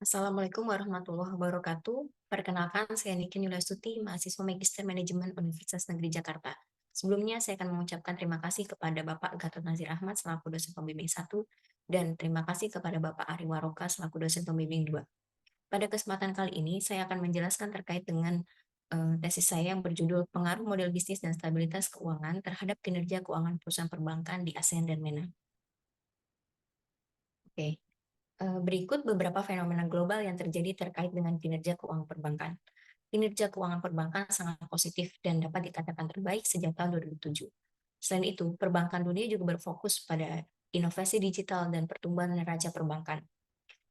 Assalamualaikum warahmatullahi wabarakatuh. Perkenalkan, saya Niken Yuliastuti, mahasiswa Magister Manajemen Universitas Negeri Jakarta. Sebelumnya, saya akan mengucapkan terima kasih kepada Bapak Gatot Nazir Ahmad selaku dosen pembimbing 1 dan terima kasih kepada Bapak Ari Waroka selaku dosen pembimbing 2. Pada kesempatan kali ini, saya akan menjelaskan terkait dengan tesis saya yang berjudul Pengaruh Model Bisnis dan Stabilitas Keuangan terhadap Kinerja Keuangan Perusahaan Perbankan di ASEAN dan MENA. Oke. Berikut beberapa fenomena global yang terjadi terkait dengan kinerja keuangan perbankan. Kinerja keuangan perbankan sangat positif dan dapat dikatakan terbaik sejak tahun 2007. Selain itu, perbankan dunia juga berfokus pada inovasi digital dan pertumbuhan neraca perbankan.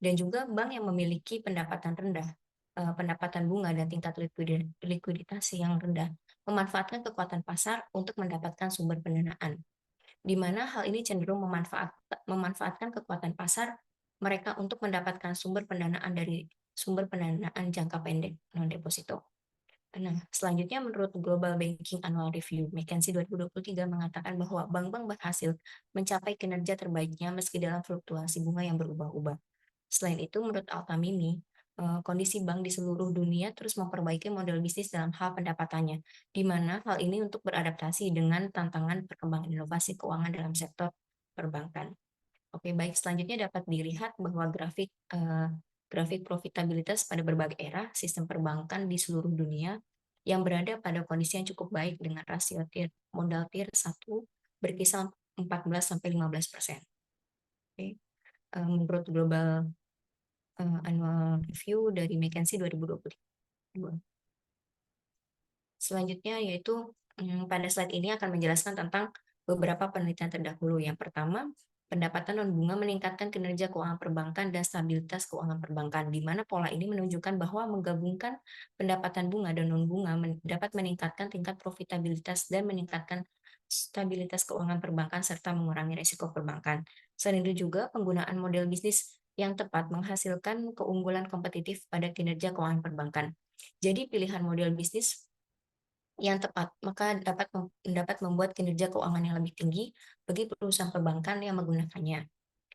Dan juga bank yang memiliki pendapatan rendah, pendapatan bunga dan tingkat likuiditas yang rendah, memanfaatkan kekuatan pasar untuk mendapatkan sumber pendanaan di mana hal ini cenderung memanfaatkan kekuatan pasar mereka untuk mendapatkan sumber pendanaan jangka pendek non deposito. Nah, selanjutnya menurut Global Banking Annual Review, McKinsey 2023 mengatakan bahwa bank-bank berhasil mencapai kinerja terbaiknya meski dalam fluktuasi bunga yang berubah-ubah. Selain itu, menurut Altamimi, kondisi bank di seluruh dunia terus memperbaiki model bisnis dalam hal pendapatannya, di mana hal ini untuk beradaptasi dengan tantangan perkembangan inovasi keuangan dalam sektor perbankan. Oke, baik. Selanjutnya dapat dilihat bahwa grafik profitabilitas pada berbagai era sistem perbankan di seluruh dunia yang berada pada kondisi yang cukup baik dengan rasio modal tier 1 berkisar 14-15%. Oke. Menurut Global Annual Review dari McKinsey 2022. Selanjutnya yaitu pada slide ini akan menjelaskan tentang beberapa penelitian terdahulu. Yang pertama, pendapatan non-bunga meningkatkan kinerja keuangan perbankan dan stabilitas keuangan perbankan, di mana pola ini menunjukkan bahwa menggabungkan pendapatan bunga dan non-bunga dapat meningkatkan tingkat profitabilitas dan meningkatkan stabilitas keuangan perbankan serta mengurangi risiko perbankan. Selain itu juga penggunaan model bisnis yang tepat menghasilkan keunggulan kompetitif pada kinerja keuangan perbankan. Jadi pilihan model bisnis yang tepat, maka dapat membuat kinerja keuangan yang lebih tinggi bagi perusahaan perbankan yang menggunakannya.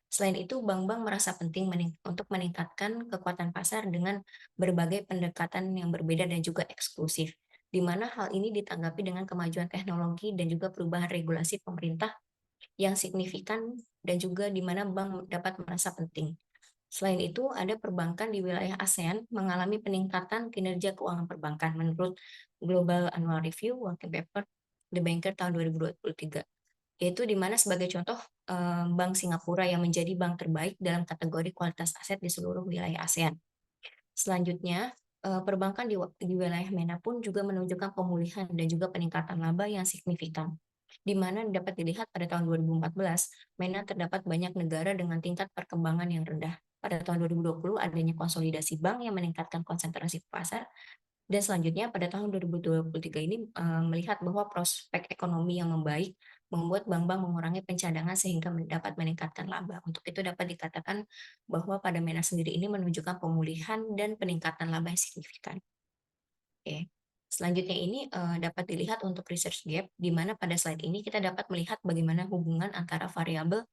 Selain itu, bank-bank merasa penting untuk meningkatkan kekuatan pasar dengan berbagai pendekatan yang berbeda dan juga eksklusif, di mana hal ini ditanggapi dengan kemajuan teknologi dan juga perubahan regulasi pemerintah yang signifikan dan juga di mana bank dapat merasa penting. Selain itu, ada perbankan di wilayah ASEAN mengalami peningkatan kinerja keuangan perbankan menurut Global Annual Review Working Paper The Banker tahun 2023. Yaitu di mana sebagai contoh Bank Singapura yang menjadi bank terbaik dalam kategori kualitas aset di seluruh wilayah ASEAN. Selanjutnya, perbankan di wilayah MENA pun juga menunjukkan pemulihan dan juga peningkatan laba yang signifikan. Di mana dapat dilihat pada tahun 2014, MENA terdapat banyak negara dengan tingkat perkembangan yang rendah. Pada tahun 2020 adanya konsolidasi bank yang meningkatkan konsentrasi pasar dan selanjutnya pada tahun 2023 ini melihat bahwa prospek ekonomi yang membaik membuat bank-bank mengurangi pencadangan sehingga dapat meningkatkan laba. Untuk itu dapat dikatakan bahwa pada MENA sendiri ini menunjukkan pemulihan dan peningkatan laba yang signifikan. Oke. Selanjutnya ini dapat dilihat untuk research gap, di mana pada slide ini kita dapat melihat bagaimana hubungan antara variabel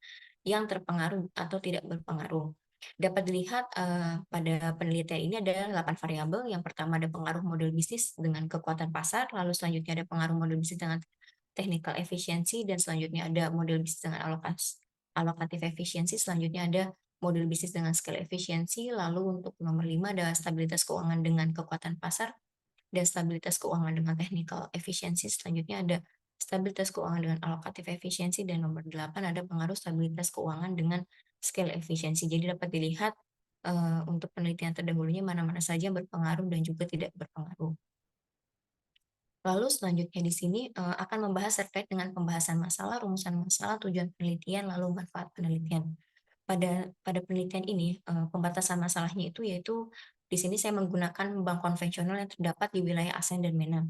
yang terpengaruh atau tidak berpengaruh. Dapat dilihat pada penelitian ini ada 8 variabel. Yang pertama ada pengaruh model bisnis dengan kekuatan pasar, lalu selanjutnya ada pengaruh model bisnis dengan technical efficiency, dan selanjutnya ada model bisnis dengan alokatif efficiency, selanjutnya ada model bisnis dengan scale efficiency, lalu untuk nomor 5 ada stabilitas keuangan dengan kekuatan pasar, dan stabilitas keuangan dengan technical efficiency. Selanjutnya ada stabilitas keuangan dengan alokatif efisiensi dan nomor 8 ada pengaruh stabilitas keuangan dengan scale efisiensi. Jadi dapat dilihat untuk penelitian terdahulunya mana-mana saja yang berpengaruh dan juga tidak berpengaruh. Lalu selanjutnya di sini akan membahas terkait dengan pembahasan masalah, rumusan masalah, tujuan penelitian, lalu manfaat penelitian. Pada penelitian ini, pembatasan masalahnya itu yaitu di sini saya menggunakan bank konvensional yang terdapat di wilayah ASEAN dan MENA.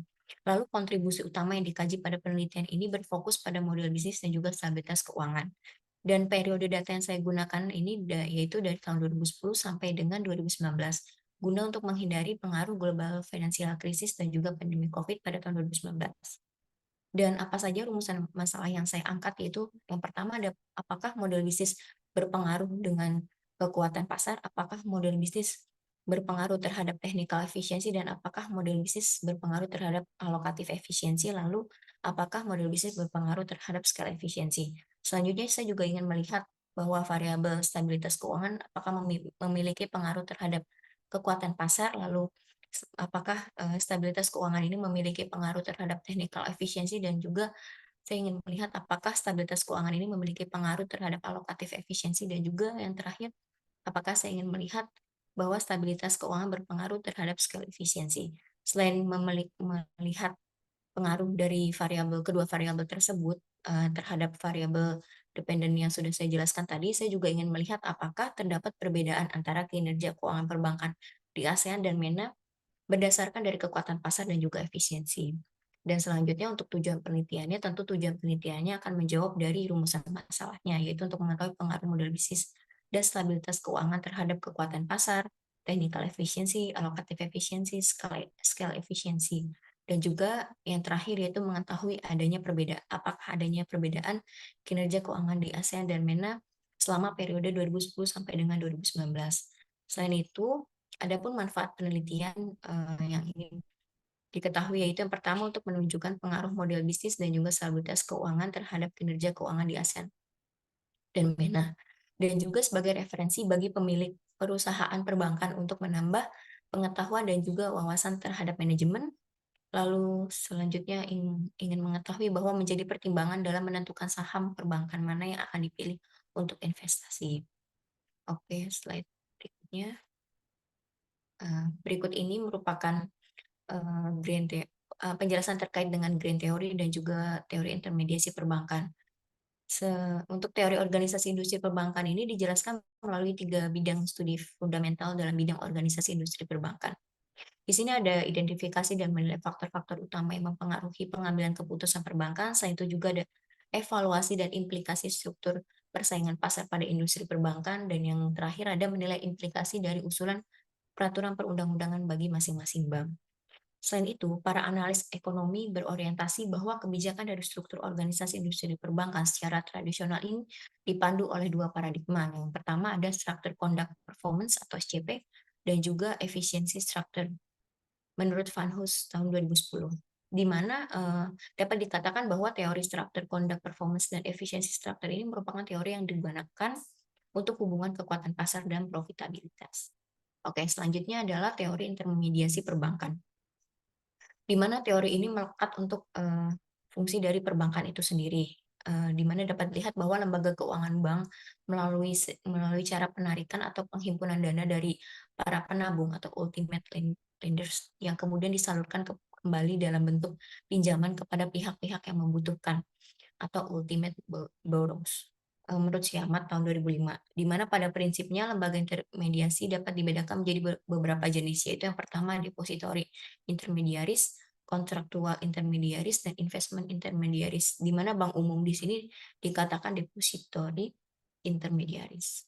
Lalu kontribusi utama yang dikaji pada penelitian ini berfokus pada model bisnis dan juga stabilitas keuangan. Dan periode data yang saya gunakan ini yaitu dari tahun 2010 sampai dengan 2019, guna untuk menghindari pengaruh global financial crisis dan juga pandemi COVID pada tahun 2019. Dan apa saja rumusan masalah yang saya angkat yaitu yang pertama ada apakah model bisnis berpengaruh dengan kekuatan pasar, apakah model bisnis berpengaruh terhadap technical efficiency dan apakah model bisnis berpengaruh terhadap alokatif efisiensi, lalu apakah model bisnis berpengaruh terhadap scale efisiensi. Selanjutnya saya juga ingin melihat bahwa variabel stabilitas keuangan apakah memiliki pengaruh terhadap kekuatan pasar, lalu apakah stabilitas keuangan ini memiliki pengaruh terhadap technical efisiensi, dan juga saya ingin melihat apakah stabilitas keuangan ini memiliki pengaruh terhadap alokatif efisiensi, dan juga yang terakhir, apakah saya ingin melihat bahwa stabilitas keuangan berpengaruh terhadap scale efisiensi. Selain melihat pengaruh dari kedua variabel tersebut terhadap variabel dependen yang sudah saya jelaskan tadi, saya juga ingin melihat apakah terdapat perbedaan antara kinerja keuangan perbankan di ASEAN dan MENA berdasarkan dari kekuatan pasar dan juga efisiensi. Dan selanjutnya untuk tujuan penelitiannya, tentu tujuan penelitiannya akan menjawab dari rumusan masalahnya, yaitu untuk mengetahui pengaruh model bisnis dan stabilitas keuangan terhadap kekuatan pasar, technical efficiency, allocative efficiency, scale efficiency. Dan juga yang terakhir yaitu mengetahui apakah adanya perbedaan kinerja keuangan di ASEAN dan MENA selama periode 2010 sampai dengan 2019. Selain itu, adapun manfaat penelitian yang ingin diketahui yaitu yang pertama untuk menunjukkan pengaruh model bisnis dan juga stabilitas keuangan terhadap kinerja keuangan di ASEAN dan MENA, dan juga sebagai referensi bagi pemilik perusahaan perbankan untuk menambah pengetahuan dan juga wawasan terhadap manajemen. Lalu selanjutnya ingin mengetahui bahwa menjadi pertimbangan dalam menentukan saham perbankan mana yang akan dipilih untuk investasi. Oke, slide berikutnya. Berikut ini merupakan penjelasan terkait dengan Green Theory dan juga teori intermediasi perbankan. Untuk teori organisasi industri perbankan ini dijelaskan melalui 3 bidang studi fundamental dalam bidang organisasi industri perbankan. Di sini ada identifikasi dan menilai faktor-faktor utama yang mempengaruhi pengambilan keputusan perbankan. Selain itu juga ada evaluasi dan implikasi struktur persaingan pasar pada industri perbankan, dan yang terakhir ada menilai implikasi dari usulan peraturan perundang-undangan bagi masing-masing bank. Selain itu, para analis ekonomi berorientasi bahwa kebijakan dari struktur organisasi industri perbankan secara tradisional ini dipandu oleh dua paradigma. Yang pertama ada Structure Conduct Performance atau SCP, dan juga efisiensi struktur menurut Van Hoos tahun 2010. Di mana dapat dikatakan bahwa teori Structure Conduct Performance dan efisiensi struktur ini merupakan teori yang digunakan untuk hubungan kekuatan pasar dan profitabilitas. Oke, selanjutnya adalah teori intermediasi perbankan, di mana teori ini melekat untuk fungsi dari perbankan itu sendiri, di mana dapat dilihat bahwa lembaga keuangan bank melalui cara penarikan atau penghimpunan dana dari para penabung atau ultimate lenders yang kemudian disalurkan kembali dalam bentuk pinjaman kepada pihak-pihak yang membutuhkan atau ultimate borrows, menurut Siamat tahun 2005, di mana pada prinsipnya lembaga intermediasi dapat dibedakan menjadi beberapa jenis, yaitu yang pertama depository intermediaries, kontraktual intermediaries, dan investment intermediaries, di mana bank umum di sini dikatakan depository intermediaries.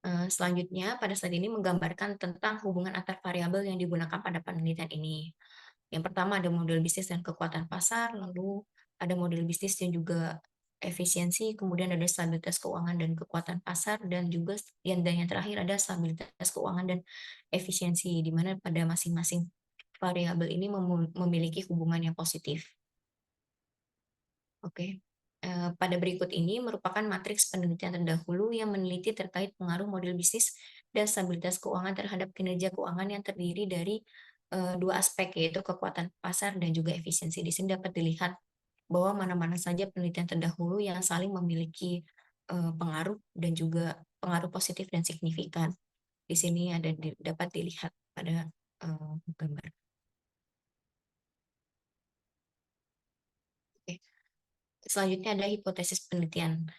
Selanjutnya, pada slide ini menggambarkan tentang hubungan antar variabel yang digunakan pada penelitian ini. Yang pertama ada model bisnis dan kekuatan pasar, lalu ada model bisnis dan juga efisiensi, kemudian ada stabilitas keuangan dan kekuatan pasar, dan juga yang terakhir ada stabilitas keuangan dan efisiensi, di mana pada masing-masing variabel ini memiliki hubungan yang positif. Oke. Pada berikut ini merupakan matriks penelitian terdahulu yang meneliti terkait pengaruh model bisnis dan stabilitas keuangan terhadap kinerja keuangan yang terdiri dari dua aspek, yaitu kekuatan pasar dan juga efisiensi. Di sini dapat dilihat bahwa mana-mana saja penelitian terdahulu yang saling memiliki pengaruh dan juga pengaruh positif dan signifikan. Di sini dapat dilihat pada gambar. Oke. Selanjutnya ada hipotesis penelitian.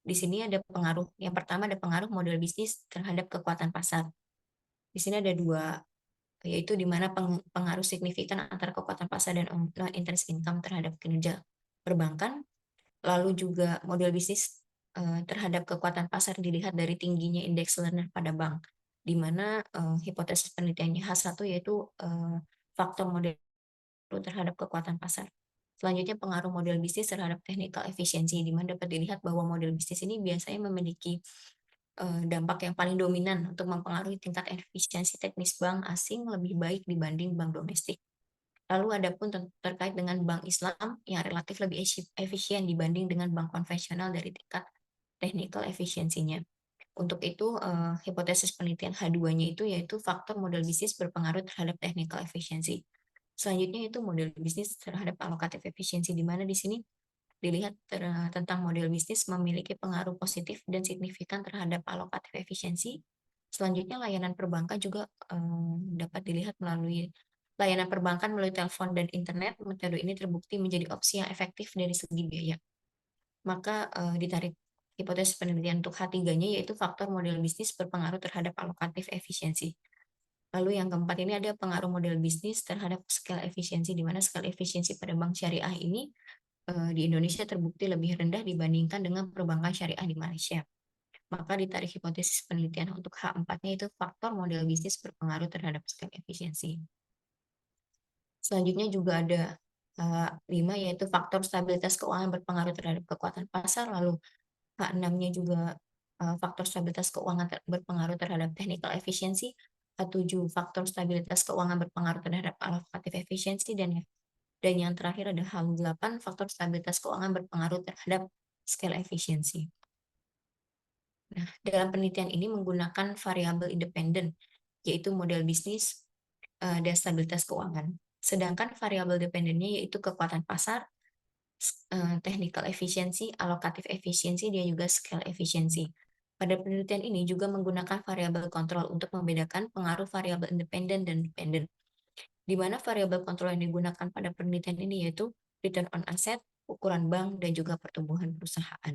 Di sini ada pengaruh. Yang pertama ada pengaruh model bisnis terhadap kekuatan pasar. Di sini ada dua, yaitu di mana pengaruh signifikan antara kekuatan pasar dan non-interest income terhadap kinerja perbankan. Lalu juga model bisnis terhadap kekuatan pasar dilihat dari tingginya indeks learner pada bank, di mana hipotesis penelitiannya H1 yaitu faktor model terhadap kekuatan pasar. Selanjutnya pengaruh model bisnis terhadap technical efisiensi, di mana dapat dilihat bahwa model bisnis ini biasanya memiliki dampak yang paling dominan untuk mempengaruhi tingkat efisiensi teknis bank asing lebih baik dibanding bank domestik. Lalu ada pun terkait dengan bank Islam yang relatif lebih efisien dibanding dengan bank konvensional dari tingkat technical efisiensinya. Untuk itu, hipotesis penelitian H2-nya itu yaitu faktor model bisnis berpengaruh terhadap technical efficiency. Selanjutnya itu model bisnis terhadap alokatif efisiensi, di mana di sini dilihat tentang model bisnis memiliki pengaruh positif dan signifikan terhadap alokatif efisiensi. Selanjutnya layanan perbankan juga dapat dilihat melalui layanan perbankan melalui telepon dan internet. Metode ini terbukti menjadi opsi yang efektif dari segi biaya. Maka ditarik hipotesis penelitian untuk H3-nya yaitu faktor model bisnis berpengaruh terhadap alokatif efisiensi. Lalu yang keempat ini ada pengaruh model bisnis terhadap scale efisiensi, di mana scale efisiensi pada bank syariah ini di Indonesia terbukti lebih rendah dibandingkan dengan perbankan syariah di Malaysia. Maka ditarik hipotesis penelitian untuk H4-nya itu faktor model bisnis berpengaruh terhadap scale efisiensi. Selanjutnya juga ada 5 yaitu faktor stabilitas keuangan berpengaruh terhadap kekuatan pasar, lalu H6-nya juga faktor stabilitas keuangan berpengaruh terhadap technical efisiensi, H7 faktor stabilitas keuangan berpengaruh terhadap alokatif efisiensi, dan yang terakhir ada H8 faktor stabilitas keuangan berpengaruh terhadap scale efisiensi. Nah, dalam penelitian ini menggunakan variabel independen, yaitu model bisnis dan stabilitas keuangan. Sedangkan variabel dependennya yaitu kekuatan pasar, technical efficiency, alokatif efisiensi, dan juga scale efisiensi. Pada penelitian ini juga menggunakan variabel kontrol untuk membedakan pengaruh variabel independen dan dependen. Di mana variabel kontrol yang digunakan pada penelitian ini yaitu return on asset, ukuran bank, dan juga pertumbuhan perusahaan.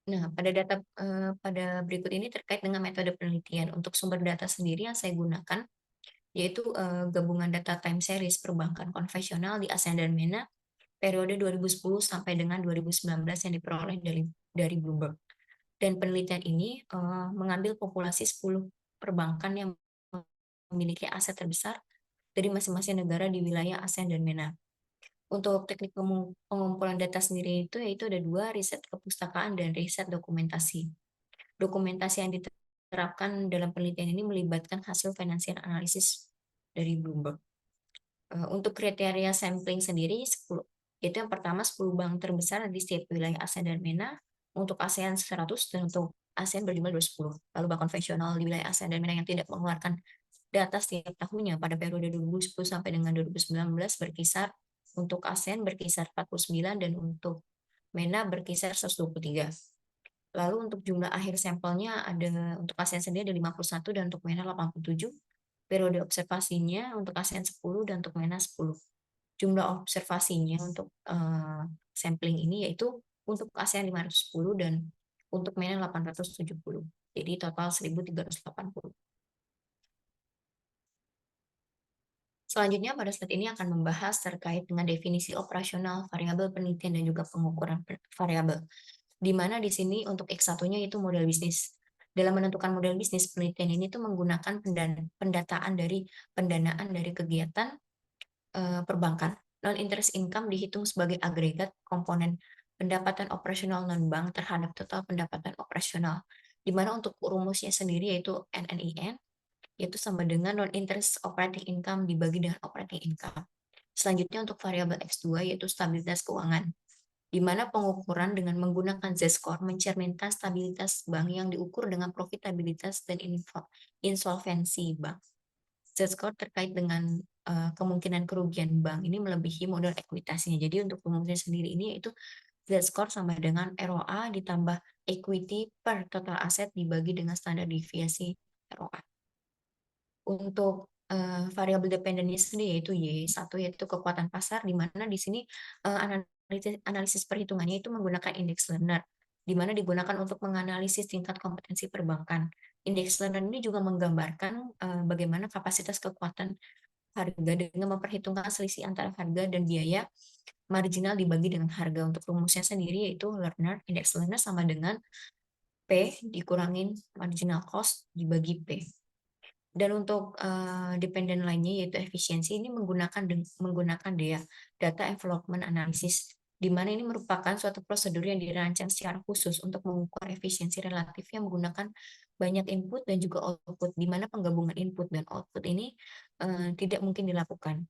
Nah, pada berikut ini terkait dengan metode penelitian. Untuk sumber data sendiri yang saya gunakan yaitu gabungan data time series perbankan konvensional di ASEAN dan MENA periode 2010 sampai dengan 2019 yang diperoleh dari Bloomberg. Dan penelitian ini mengambil populasi 10 perbankan yang memiliki aset terbesar dari masing-masing negara di wilayah ASEAN dan MENA. Untuk teknik pengumpulan data sendiri itu yaitu ada 2, riset kepustakaan dan riset dokumentasi. Dokumentasi yang diterapkan dalam penelitian ini melibatkan hasil financial analysis dari Bloomberg. Untuk kriteria sampling sendiri 10, yaitu yang pertama 10 bank terbesar di setiap wilayah ASEAN dan MENA, untuk ASEAN 100 dan untuk ASEAN berjumlah 20. Lalu bank konvensional di wilayah ASEAN dan MENA yang tidak mengeluarkan data setiap tahunnya pada periode 2010 sampai dengan 2019 berkisar untuk ASEAN berkisar 49 dan untuk MENA berkisar 123. Lalu untuk jumlah akhir sampelnya ada untuk ASEAN sendiri ada 51 dan untuk MENA 87. Periode observasinya untuk ASEAN 10 dan untuk MENA 10. Jumlah observasinya untuk sampling ini yaitu untuk ASEAN 510 dan untuk MENA 870. Jadi total 1380. Selanjutnya pada slide ini akan membahas terkait dengan definisi operasional variabel penelitian dan juga pengukuran variabel. Di mana di sini untuk X1-nya itu model bisnis. Dalam menentukan model bisnis, penelitian ini tuh menggunakan pendanaan dari kegiatan perbankan. Non-interest income dihitung sebagai agregat komponen pendapatan operasional non-bank terhadap total pendapatan operasional. Di mana untuk rumusnya sendiri yaitu NNIN, yaitu sama dengan non-interest operating income dibagi dengan operating income. Selanjutnya untuk variabel X2 yaitu stabilitas keuangan, di mana pengukuran dengan menggunakan Z-score mencerminkan stabilitas bank yang diukur dengan profitabilitas dan insolvensi bank. Z-score terkait dengan kemungkinan kerugian bank ini melebihi modal ekuitasnya. Jadi untuk kemungkinan sendiri ini yaitu Z-score sama dengan ROA ditambah equity per total aset dibagi dengan standar deviasi ROA. Untuk variabel dependennya sendiri yaitu Y1 yaitu kekuatan pasar, di mana di sini analisis perhitungannya itu menggunakan index learner, di mana digunakan untuk menganalisis tingkat kompetensi perbankan. Index learner ini juga menggambarkan bagaimana kapasitas kekuatan harga dengan memperhitungkan selisih antara harga dan biaya marginal dibagi dengan harga. Untuk rumusnya sendiri yaitu index learner sama dengan P dikurangin marginal cost dibagi P. Dan untuk, dependen lainnya yaitu efisiensi ini menggunakan data envelopment analysis, di mana ini merupakan suatu prosedur yang dirancang secara khusus untuk mengukur efisiensi relatifnya menggunakan banyak input dan juga output, di mana penggabungan input dan output ini, tidak mungkin dilakukan.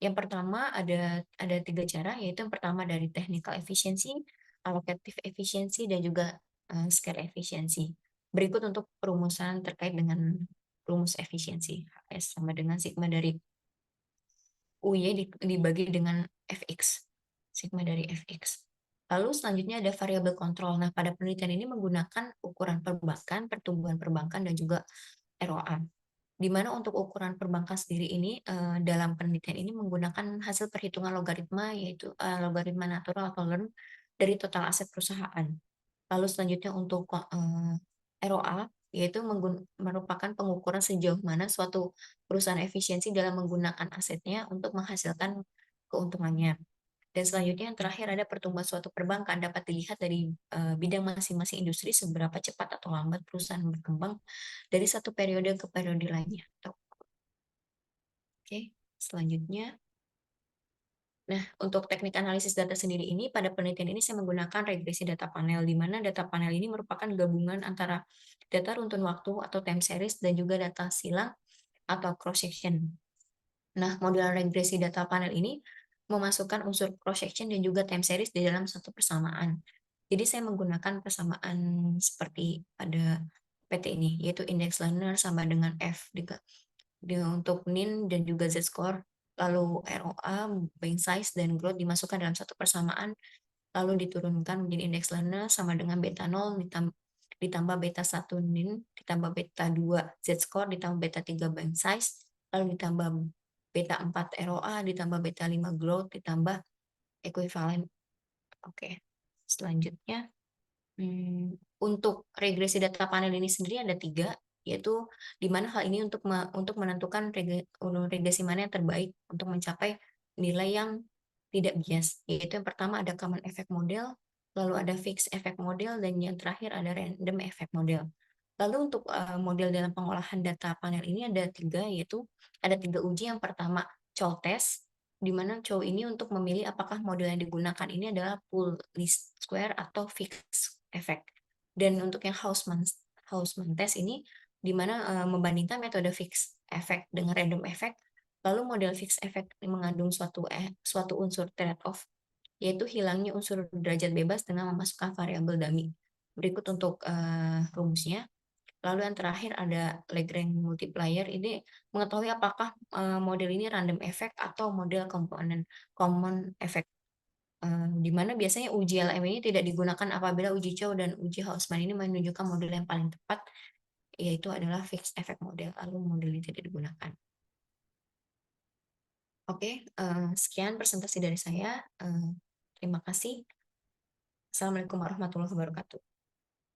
Yang pertama ada 3 cara, yaitu yang pertama dari technical efficiency, allocative efficiency, dan juga, scale efficiency. Berikut untuk perumusan terkait dengan rumus efisiensi. HS sama dengan sigma dari UY dibagi dengan Fx, sigma dari Fx. Lalu selanjutnya ada variabel kontrol. Nah, pada penelitian ini menggunakan ukuran perbankan, pertumbuhan perbankan, dan juga ROA. Di mana untuk ukuran perbankan sendiri ini, dalam penelitian ini menggunakan hasil perhitungan logaritma, yaitu, logaritma natural atau learn dari total aset perusahaan. Lalu selanjutnya untuk, ROA, yaitu merupakan pengukuran sejauh mana suatu perusahaan efisiensi dalam menggunakan asetnya untuk menghasilkan keuntungannya. Dan selanjutnya yang terakhir ada pertumbuhan suatu perbankan dapat dilihat dari, bidang masing-masing industri seberapa cepat atau lambat perusahaan berkembang dari satu periode ke periode lainnya. Oke, selanjutnya. Nah, untuk teknik analisis data sendiri ini, pada penelitian ini saya menggunakan regresi data panel, di mana data panel ini merupakan gabungan antara data runtun waktu atau time series dan juga data silang atau cross section. Nah, model regresi data panel ini memasukkan unsur cross section dan juga time series di dalam satu persamaan. Jadi saya menggunakan persamaan seperti pada PT ini, yaitu index learner sama dengan F untuk NIN dan juga Z-score, lalu ROA, buying size, dan growth dimasukkan dalam satu persamaan, lalu diturunkan menjadi indeks learner sama dengan beta 0 ditambah beta 1 NIN, ditambah beta 2 Z-score, ditambah beta 3 buying size, lalu ditambah beta 4 ROA, ditambah beta 5 growth, ditambah equivalent. Oke, selanjutnya. Untuk regresi data panel ini sendiri ada 3, yaitu di mana hal ini untuk menentukan regresi mana yang terbaik untuk mencapai nilai yang tidak bias, yaitu yang pertama ada common effect model, lalu ada fixed effect model, dan yang terakhir ada random effect model. Lalu untuk, model dalam pengolahan data panel ini ada 3, yaitu ada 3 uji. Yang pertama Chow test, di mana Chow ini untuk memilih apakah model yang digunakan ini adalah full least square atau fixed effect. Dan untuk yang Hausman test ini di mana, membandingkan metode fixed effect dengan random effect, lalu model fixed effect mengandung suatu unsur trade off, yaitu hilangnya unsur derajat bebas dengan memasukkan variabel dummy. Berikut untuk, rumusnya. Lalu yang terakhir ada Lagrange multiplier, ini mengetahui apakah, model ini random effect atau model komponen common effect, di mana biasanya uji LM ini tidak digunakan apabila uji Chow dan uji Hausman ini menunjukkan model yang paling tepat, yaitu adalah fixed effect model, lalu model ini tidak digunakan. Oke, sekian presentasi dari saya, terima kasih. Assalamualaikum warahmatullahi wabarakatuh.